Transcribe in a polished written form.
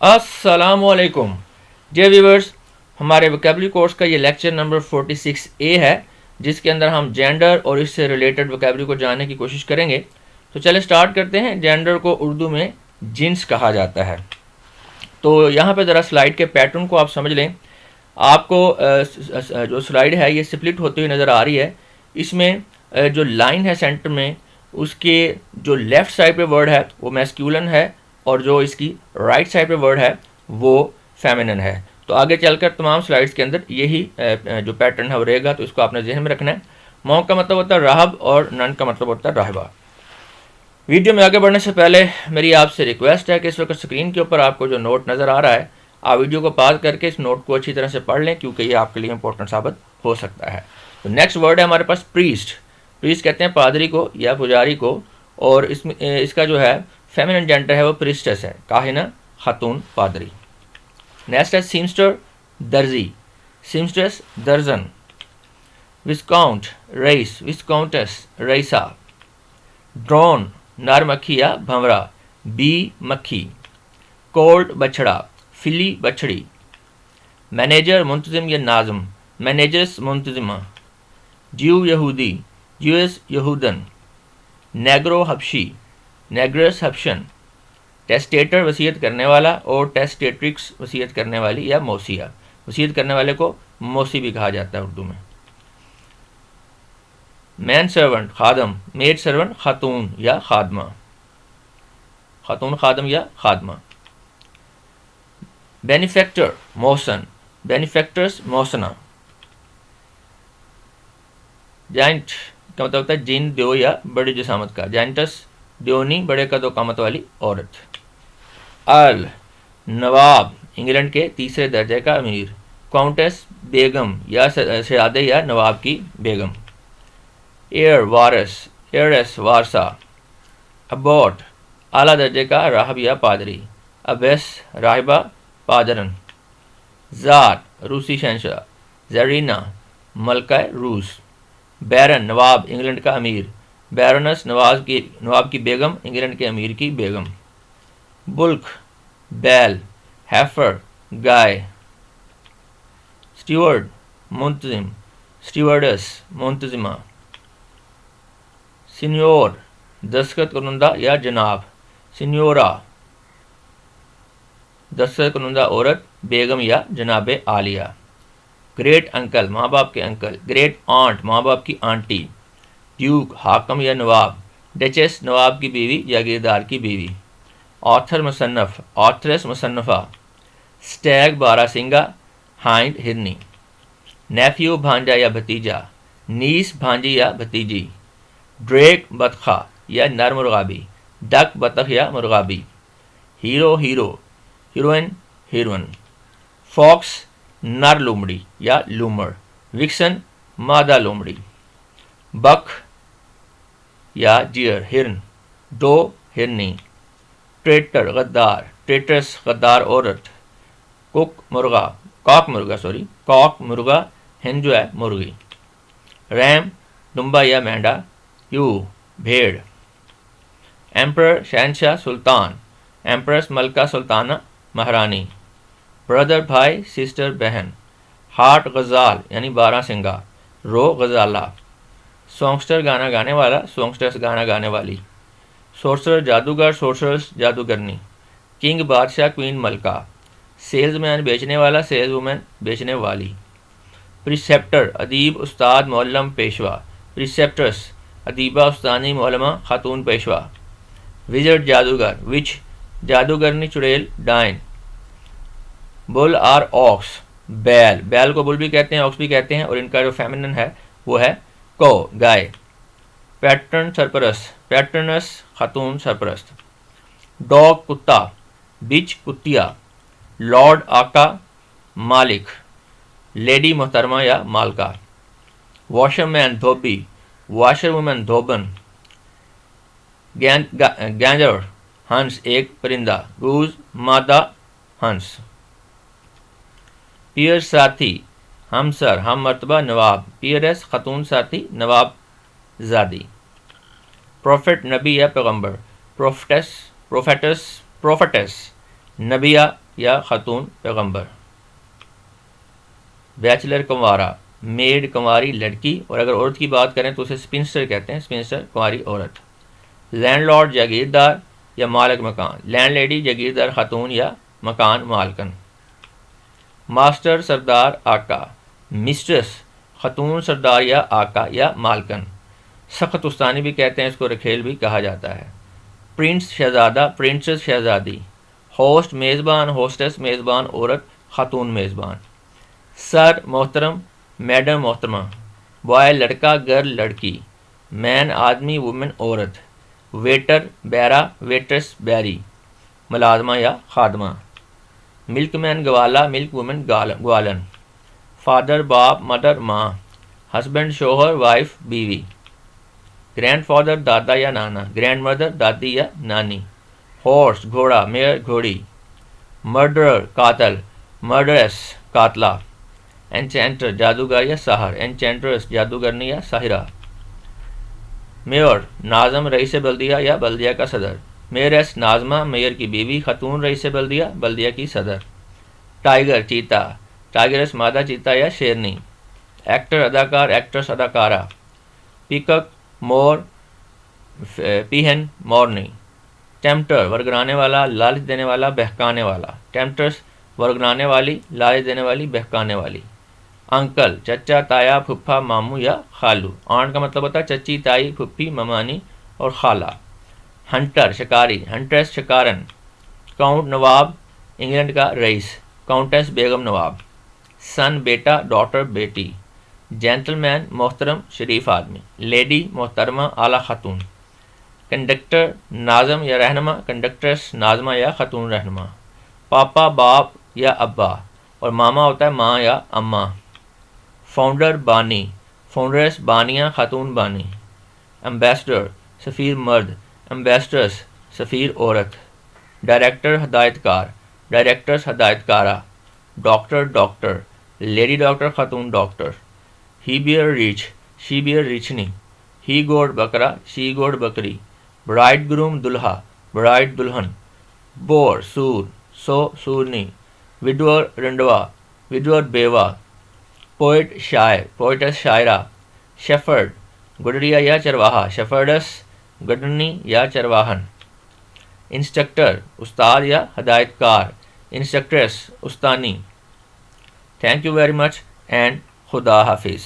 السلام علیکم dear viewers, ہمارے ووکیبلری کورس کا یہ لیکچر نمبر 46A ہے، جس کے اندر ہم جینڈر اور اس سے ریلیٹڈ ووکیبلری کو جاننے کی کوشش کریں گے. تو چلے سٹارٹ کرتے ہیں. جینڈر کو اردو میں جنس کہا جاتا ہے. تو یہاں پہ ذرا سلائیڈ کے پیٹرن کو آپ سمجھ لیں. آپ کو جو سلائیڈ ہے یہ سپلٹ ہوتی ہوئی نظر آ رہی ہے. اس میں جو لائن ہے سینٹر میں، اس کے جو لیفٹ سائڈ پہ ورڈ ہے وہ میسکیولن ہے، اور جو اس کی رائٹ سائڈ پہ ورڈ ہے وہ فیمنن ہے. تو آگے چل کر تمام سلائیڈز کے اندر یہی جو پیٹرن ہے وہ رہے گا. تو اس کو آپ نے ذہن میں رکھنا ہے. مونک کا مطلب ہوتا ہے راہب اور نن کا مطلب ہوتا ہے راہبہ. ویڈیو میں آگے بڑھنے سے پہلے میری آپ سے ریکویسٹ ہے کہ اس وقت اسکرین کے اوپر آپ کو جو نوٹ نظر آ رہا ہے، آپ ویڈیو کو پاز کر کے اس نوٹ کو اچھی طرح سے پڑھ لیں، کیونکہ یہ آپ کے لیے امپورٹنٹ ثابت ہو سکتا ہے. تو نیکسٹ ورڈ ہے ہمارے پاس پریسٹ. پریسٹ کہتے ہیں پادری کو یا پجاری کو، اور اس کا جو ہے فیمنن جینڈر ہے وہ پریسٹس ہے، کاہنہ خاتون پادری. نیکسٹ ہے سیمسٹر درزی. سیمسٹرس درزن. وسکاؤنٹ رئیس، وسکاؤنٹس رئیسہ. ڈرون نر مکھی یا بھنورا، بی مکھی. کولڈ بچھڑا، فلی بچھڑی. مینیجر منتظم یا ناظم، مینیجرس منتظمہ. جیو یہودی، جیوس یہودن. نیگرو حبشی، نیگرس حبشن. ٹیسٹیٹر وصیت کرنے والا، اور ٹیسٹیٹرکس وصیت کرنے والی یا موسیہ. وصیت کرنے والے کو موسی بھی کہا جاتا ہے اردو میں. مین سرونٹ خادم، میڈ سرونٹ خاتون یا خادمہ. خاتون خادم یا خادمہ. بینیفیکٹر محسن، بینیفیکٹرس محسنہ. جائنٹ کا مطلب ہوتا ہے جن دیو یا بڑی جسامت کا. جائنٹس دیونی، بڑے قد و قامت والی عورت. ارل نواب، انگلینڈ کے تیسرے درجے کا امیر. کاؤنٹس بیگم یا شہزادے یا نواب کی بیگم. ایئر وارث، ایئرس وارثہ. ابوٹ اعلیٰ درجے کا راہب یا پادری. ابیس راہبہ پادرن. زار روسی شہنشاہ. زرینا ملکہ روس. بیرن نواب، انگلینڈ کا امیر. بیرونس نواب کی بیگم، انگلینڈ کے امیر کی بیگم. بلک بیل. ہیفر گائے. سٹیورڈ منتظم، سٹیورڈس منتظمہ. سینیور دستخط کنندہ یا جناب. سینیورا دستخط کنندہ عورت، بیگم یا جناب عالیہ. گریٹ انکل ماں باپ کے انکل. گریٹ آنٹ ماں باپ کی آنٹی. ڈیوک حاکم یا نواب. ڈچس نواب کی بیوی، جاگیردار کی بیوی. آتھر مصنف، آتھرس مصنفہ. سٹیگ بارہ سنگا، ہائنڈ ہرنی. نیفیو بھانجا یا بھتیجا. نیس بھانجی یا بھتیجی. ڈریک بطخہ یا نر مرغابی. ڈک بطخ یا مرغابی. Hero hero, heroine heroine. Fox نر لومڑی یا لومر. وکسن مادہ لومڑی. بک یا ڈیئر ہرن. ڈو ہرنی. ٹریٹر غدار، ٹریٹرس غدار عورت. کاک مرغا ہن جو ہے مرغی. ریم دمبا یا مینڈا. یو بھیڑ. ایمپرر شہنشاہ سلطان. ایمپرس ملکہ سلطانہ مہرانی. بردر بھائی، سسٹر بہن. ہارٹ غزال یعنی بارہ سنگا. رو غزالہ. سونگسٹر گانا گانے والا، سونگسٹرس گانا گانے والی. سورسر جادوگر، سورسرس جادوگرنی. کنگ بادشاہ، کوئین ملکہ. سیلز مین بیچنے والا، سیلز وومن بیچنے والی. پریسیپٹر ادیب، استاد، معلم، پیشوا. پریسیپٹرس ادیبہ، استانی، معلمہ، خاتون پیشوا. وزرڈ جادوگر. وچ جادوگرنی، چڑیل، ڈائن. بل آر آکس بیل. بیل کو بل بھی کہتے ہیں، آکس بھی کہتے ہیں، اور ان کا جو فیمنن ہے وہ ہے کو، گائے. پیٹرن سرپرست، پیٹرنس خاتون سرپرست. ڈاگ کتا. بچ کتیا. لارڈ آقا، مالک. لیڈی محترمہ یا مالکہ. واشر مین دھوبی. واشر وومن دھوبن. گینجر ہنس ایک پرندہ. گوز مادہ ہنس. پیئر ساتھی، ہمسر، ہم مرتبہ، نواب. پیئرس خاتون ساتھی، نواب زادی. پروفٹ نبی یا پیغمبر. پروفیٹس نبیہ یا خاتون پیغمبر. بیچلر کنوارا، میڈ کنواری لڑکی، اور اگر عورت کی بات کریں تو اسے اسپنسٹر کہتے ہیں، اسپنسٹر کنواری عورت. لینڈ لارڈ جاگیردار یا مالک مکان، لینڈ لیڈی جاگیردار خاتون یا مکان مالکن. ماسٹر سردار آقا، مسٹرس خاتون سردار یا آقا یا مالکن. سخت استانی بھی کہتے ہیں اس کو، رکھیل بھی کہا جاتا ہے. پرنس شہزادہ، پرنسس شہزادی. ہوسٹ میزبان، ہوسٹس میزبان عورت، خاتون میزبان. سر محترم، میڈم محترمہ. بوائے لڑکا، گرل لڑکی. مین آدمی، وومن عورت. ویٹر بیرا، ویٹرس بیری، ملازمہ یا خادمہ. ملک مین گوالا، ملک وومن گوالن. فادر باپ، مدر ماں. ہسبینڈ شوہر، وائف بیوی. گرینڈ فادر دادا یا نانا، گرینڈ مدر دادی یا نانی. ہارس گھوڑا، میئر گھوڑی. مرڈرر قاتل، مرڈرس قاتلہ. انچینٹر جادوگر یا ساحر، انچینٹرس جادوگرنی یا ساحرہ. میئر ناظم، رئیس بلدیہ یا بلدیہ کا صدر. میئرس ناظمہ، میئر کی بیوی، خاتون رئیس بلدیہ، بلدیہ کی صدر. ٹائیگر چیتا، ٹائیگرس مادہ چیتا یا شیرنی. ایکٹر اداکار، ایکٹرس اداکارہ. پیکک مور، پیہن مورنی. ٹیمپٹر ورگرانے والا، لالچ دینے والا، بہکانے والا. ٹیمپٹرس ورگرانے والی، لالچ دینے والی، بہکانے والی. انکل چچا، تایا، پھپھا، ماموں یا خالو. آنٹ کا مطلب ہوتا ہے چچی، تائی، پھپھی، ممانی اور خالہ. ہنٹر شکاری، ہنٹرس شکارن. کاؤنٹ نواب، انگلینڈ کا رئیس. کاؤنٹس بیگم نواب. سن بیٹا، ڈاٹر بیٹی. جینٹل مین محترم شریف آدمی. لیڈی محترمہ اعلیٰ خاتون. کنڈکٹر ناظم یا رہنما، کنڈکٹرس ناظمہ یا خاتون رہنما. پاپا باپ یا ابا، اور ماما ہوتا ہے ماں یا اماں. فاؤنڈر بانی، فاؤنڈرس بانیہ، خاتون بانی. ایمبیسڈر سفیر مرد، ایمبیسڈرس سفیر عورت. ڈائریکٹر ہدایت کار، ڈائریکٹرس ہدایت کارہ. ڈاکٹر ڈاکٹر، لیڈی ڈاکٹر، خاتون ڈاکٹر. ہی بیئر ریچھ، شی بیئر ریچھنی. ہی گوڈ بکرا، شی گوڈ بکری. برائڈ گروم دلہا، برائڈ دلہن. بور سور، سو سورنی. وڈور رنڈوا، وڈور بیوہ. پوئٹ شاعر، پوئٹس شاعرہ. شیفرڈ گڈریا یا چرواہا، شیفرڈس گڈرنی یا چرواہن. انسٹرکٹر استاد یا ہدایت کار، انسٹرکٹرس استانی. Thank you very much and خدا حافظ.